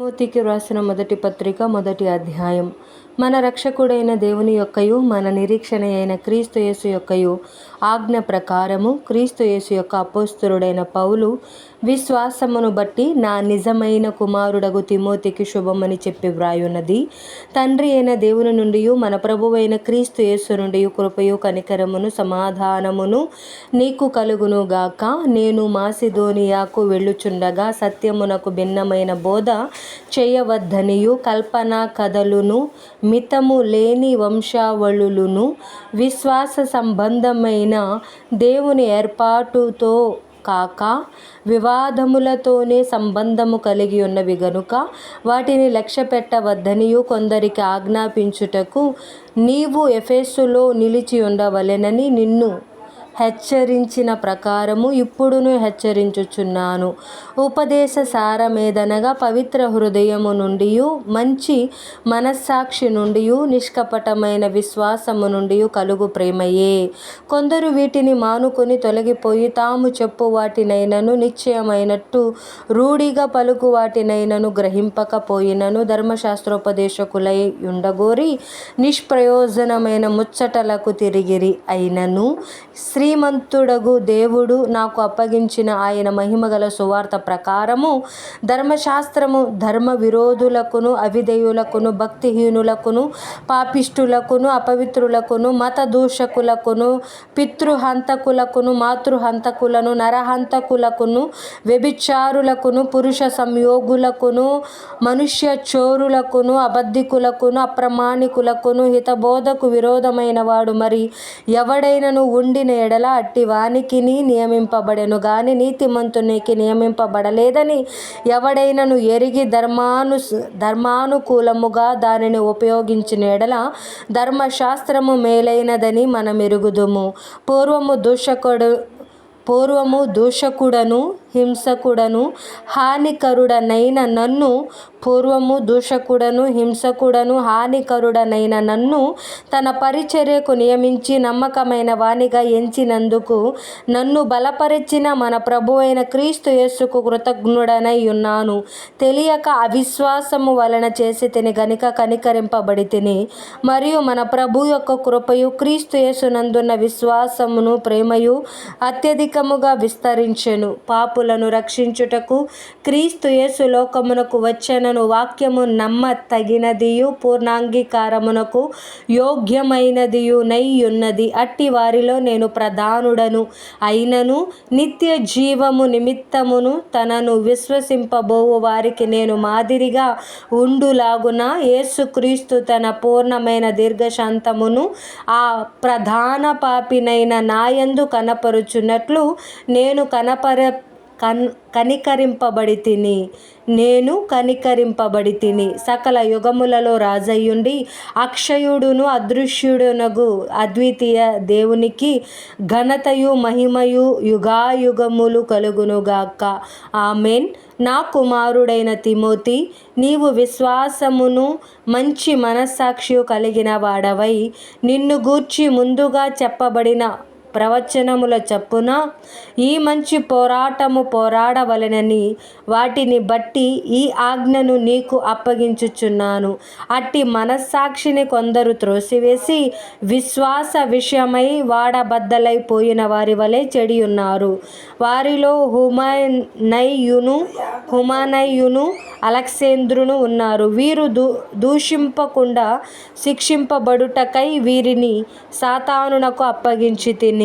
తిమోతికి వ్రాసిన మొదటి పత్రిక 1వ అధ్యాయం. మన రక్షకుడైన దేవుని యొక్కయు మన నిరీక్షణ అయిన క్రీస్తు యేసు యొక్కయు ఆజ్ఞ ప్రకారము క్రీస్తు యేసు యొక్క అపోస్తలుడైన పౌలు విశ్వాసమును బట్టి నా నిజమైన కుమారుడగు తిమోతికి శుభమని చెప్పి వ్రాయున్నది. తండ్రి అయిన దేవుని నుండి మన ప్రభువైన క్రీస్తు యేసు నుండి కృపయు కనికరమును సమాధానమును నీకు కలుగును గాక. నేను మాసిదోనియాకు వెళ్ళుచుండగా సత్యమునకు భిన్నమైన బోధ చేయవద్దనియు కల్పనా కథలును మితము లేని వంశావళులను విశ్వాస సంబంధమైన దేవుని ఏర్పాటుతో కాక వివాదములతోనే సంబంధము కలిగి ఉన్నవి గనుక వాటిని లక్ష్య పెట్టవద్దనియు కొందరికి ఆజ్ఞాపించుటకు నీవు ఎఫెసులో నిలిచి ఉండవలెనని నిన్ను హెచ్చరించిన ప్రకారము ఇప్పుడును హెచ్చరించుచున్నాను. ఉపదేశ సారమేదనగా పవిత్ర హృదయము నుండి మంచి మనస్సాక్షి నుండి నిష్కపటమైన విశ్వాసము నుండి కలుగు ప్రేమయే. కొందరు వీటిని మానుకొని తొలగిపోయి తాము చెప్పు వాటినైనను నిశ్చయమైనట్టు రూఢిగా పలుకు వాటినైనను గ్రహింపకపోయినను ధర్మశాస్త్రోపదేశకులై ఉండగోరి నిష్ప్రయోజనమైన ముచ్చటలకు తిరిగిరి. అయినను శ్రీమంతుడగు దేవుడు నాకు అప్పగించిన ఆయన మహిమగల సువార్త ప్రకారము ధర్మశాస్త్రము ధర్మ విరోధులకును అవిధేయులకును భక్తిహీనులకును పాపిష్టులకును అపవిత్రులకును మత దూషకులకును పితృహంతకులకును మాతృహంతకులను నరహంతకులకును వ్యభిచారులకును పురుష సంయోగులకును మనుష్య చోరులకును అబద్ధికులకును అప్రమాణికులకును హితబోధకు విరోధమైన వాడు మరి ఎవడైనను ఉండిన ఎడల అట్టి వానికిని నియమింపబడెను గాని నీతిమంతునికి నియమింపబడలేదని ఎవడైనను ఎరిగి ధర్మానుకూలముగా దానిని ఉపయోగించిన ఎడల ధర్మశాస్త్రము మేలైనదని మనం ఎరుగుదుము. పూర్వము దూషకుడను హింసకుడను హానికరుడనైన నన్ను తన పరిచర్యకు నియమించి నమ్మకమైన వానిగా ఎంచినందుకు నన్ను బలపరిచిన మన ప్రభువైన క్రీస్తు యేసుకు కృతజ్ఞుడనై ఉన్నాను. తెలియక అవిశ్వాసము వలన చేసి తిని గనుక కనికరింపబడి తిని. మరియు మన ప్రభు యొక్క కృపయు క్రీస్తు యేసునందున్న విశ్వాసమును ప్రేమయు అత్యధికముగా విస్తరించెను. పాపులను రక్షించుటకు క్రీస్తు యేసు లోకమునకు వచ్చెనను వాక్యము నమ్మతగినదియు పూర్ణాంగీకారమునకు యోగ్యమైనదియు నై ఉన్నది. అట్టి వారిలో నేను ప్రధానుడను అయినను నిత్య జీవము నిమిత్తమును తనను విశ్వసింపబోవు వారికి నేను మాదిరిగా ఉండులాగున యేసుక్రీస్తు తన పూర్ణమైన దీర్ఘశాంతమును ఆ ప్రధాన పాపినైన నాయందు కనపరుచున్నట్లు నేను కనికరింపబడి తిని. సకల యుగములలో రాజయ్యుండి అక్షయుడును అదృశ్యుడునగు అద్వితీయ దేవునికి ఘనతయు మహిమయు యుగాయుగములు కలుగునుగాక. ఆమేన్. నా కుమారుడైన తిమోతి, నీవు విశ్వాసమును మంచి మనస్సాక్షియు కలిగిన వాడవై నిన్ను గూర్చి ముందుగా చెప్పబడిన ప్రవచనముల చప్పున ఈ మంచి పోరాటము పోరాడవలెనని వాటిని బట్టి ఈ ఆజ్ఞను నీకు అప్పగించుచున్నాను. అట్టి మనస్సాక్షిని కొందరు త్రోసివేసి విశ్వాస విషయమై వాడబద్దలైపోయిన వారి వలె చెడియున్నారు. వారిలో హుమనయును అలెక్సేంద్రును ఉన్నారు. వీరు దూషింపకుండా శిక్షింపబడుటకై వీరిని సాతానునకు అప్పగించి తిని.